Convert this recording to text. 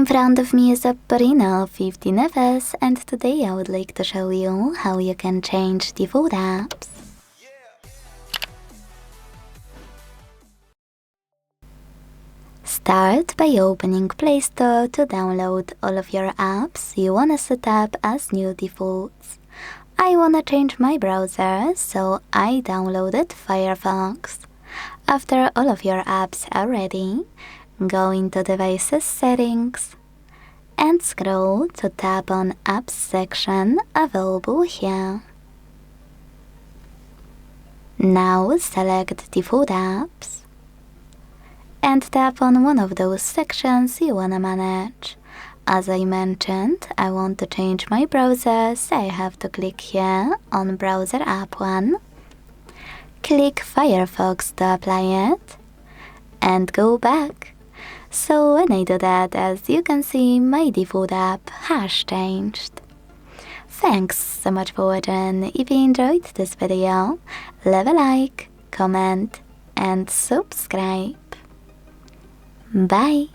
In front of me is OPPO Reno15 FS, and today I would like to show you how you can change default apps. Start by opening Play Store to download all of your apps you wanna set up as new defaults. I wanna change my browser, so I downloaded Firefox. After all of your apps are ready, go into Devices Settings and scroll to tap on Apps section available here. Now select Default Apps and tap on one of those sections you wanna manage. As I mentioned, I want to change my browser, so I have to click here on Browser App 1. Click Firefox to apply it and go back. So when I do that, as you can see, my default app has changed. Thanks so much for watching. If you enjoyed this video, leave a like, comment and subscribe. Bye!